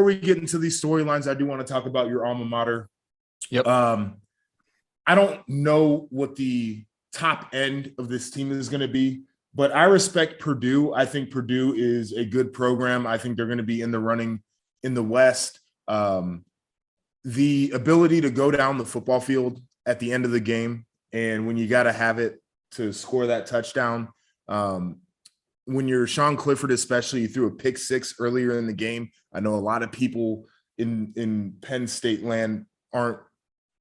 we get into these storylines, I do want to talk about your alma mater. Yep. I don't know what the top end of this team is going to be, but I respect Purdue. I think Purdue is a good program. I think they're going to be in the running in the West. The ability to go down the football field at the end of the game, and when you got to have it to score that touchdown, when you're Sean Clifford, especially, you threw a pick six earlier in the game. I know a lot of people in Penn State land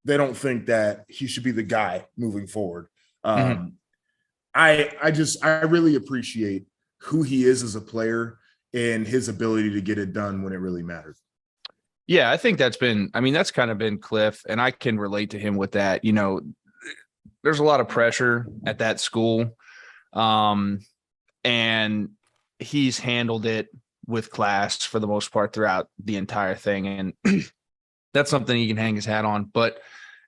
they don't think that he should be the guy moving forward. I really appreciate who he is as a player and his ability to get it done when it really matters. Yeah, I think that's kind of been Cliff, and I can relate to him with that. There's a lot of pressure at that school. And he's handled it with class for the most part throughout the entire thing. And that's something he can hang his hat on. But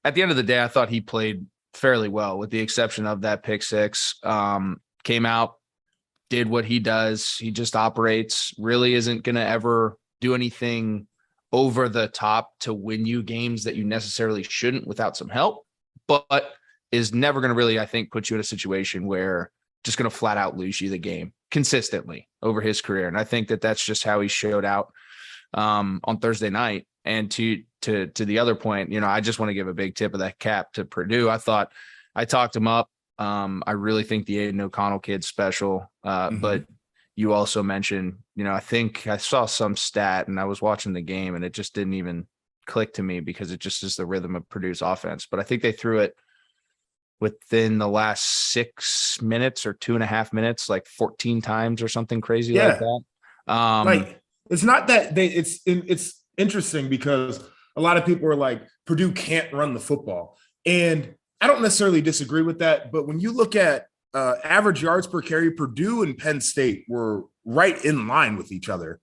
at the end of the day, I thought he played fairly well, with the exception of that pick six. Came out, did what he does. He just operates, really isn't going to ever do anything over the top to win you games that you necessarily shouldn't without some help, but is never going to really, I think, put you in a situation where just going to flat out lose you the game consistently over his career. And I think that that's just how he showed out on Thursday night. And to the other point, I just want to give a big tip of that cap to Purdue. I thought I talked him up. I really think the Aiden O'Connell kid's special. But you also mentioned, I think I saw some stat and I was watching the game and it just didn't even click to me because it just is the rhythm of Purdue's offense. But I think they threw it within the last 6 minutes or 2.5 minutes, like 14 times or something crazy like that. It's not that it's interesting because a lot of people are like, Purdue can't run the football. And I don't necessarily disagree with that. But when you look at average yards per carry, Purdue and Penn State were right in line with each other.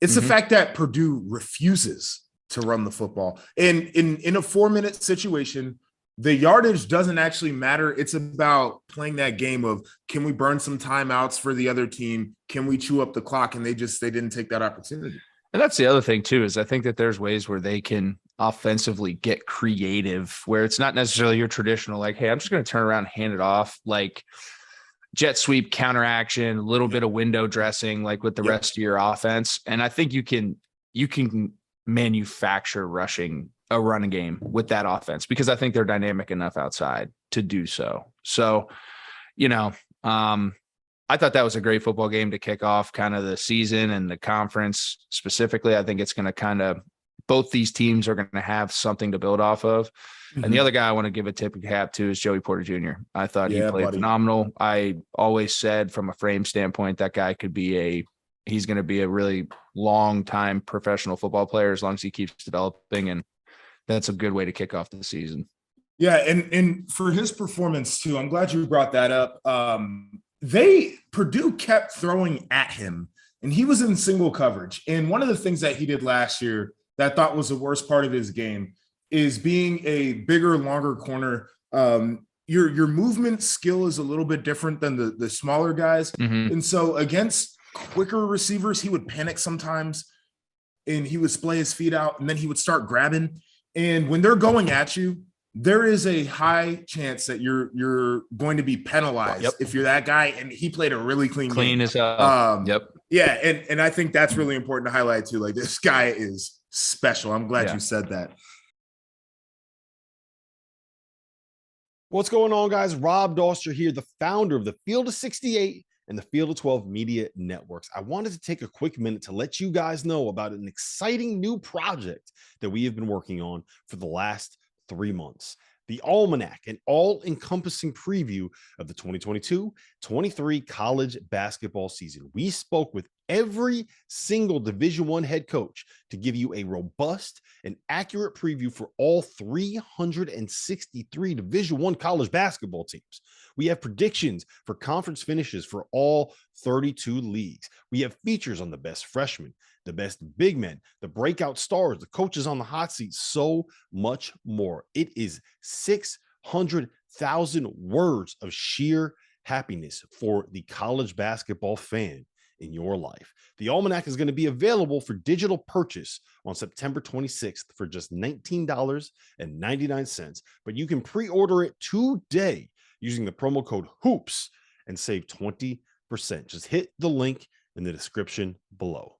It's the fact that Purdue refuses to run the football. And in a 4-minute situation, the yardage doesn't actually matter. It's about playing that game of, can we burn some timeouts for the other team? Can we chew up the clock? And they didn't take that opportunity. And that's the other thing too, is I think that there's ways where they can offensively get creative, where it's not necessarily your traditional, like, hey, I'm just going to turn around and hand it off, like jet sweep, counter action, a little bit of window dressing, like with the rest of your offense. And I think you can manufacture a running game with that offense, because I think they're dynamic enough outside to do so. So, I thought that was a great football game to kick off kind of the season and the conference specifically. I think it's going to both these teams are going to have something to build off of. And the other guy I want to give a tip of cap to is Joey Porter Jr. I thought he played phenomenal. I always said from a frame standpoint, that guy he's going to be a really long time professional football player as long as he keeps developing. And that's a good way to kick off the season. Yeah. And for his performance too, I'm glad you brought that up. Purdue kept throwing at him and he was in single coverage. And one of the things that he did last year that I thought was the worst part of his game is being a bigger, longer corner. Your movement skill is a little bit different than the smaller guys. And so against quicker receivers, he would panic sometimes and he would splay his feet out and then he would start grabbing. And when they're going at you, there is a high chance that you're going to be penalized if you're that guy. And he played a really clean game. As hell. Yeah. And I think that's really important to highlight too. Like, this guy is special. I'm glad you said that. What's going on, guys? Rob Doster here, the founder of the Field of 68 and the Field of 12 Media Networks. I wanted to take a quick minute to let you guys know about an exciting new project that we have been working on for the last 3 months. The Almanac, an all-encompassing preview of the 2022-23 college basketball season. We spoke with every single Division I head coach to give you a robust and accurate preview for all 363 Division I college basketball teams. We have predictions for conference finishes for all 32 leagues. We have features on the best freshmen, the best big men, the breakout stars, the coaches on the hot seat, so much more. It is 600,000 words of sheer happiness for the college basketball fan. in your life. The Almanac is going to be available for digital purchase on September 26th for just $19.99, but you can pre-order it today using the promo code HOOPS and save 20%. Just hit the link in the description below.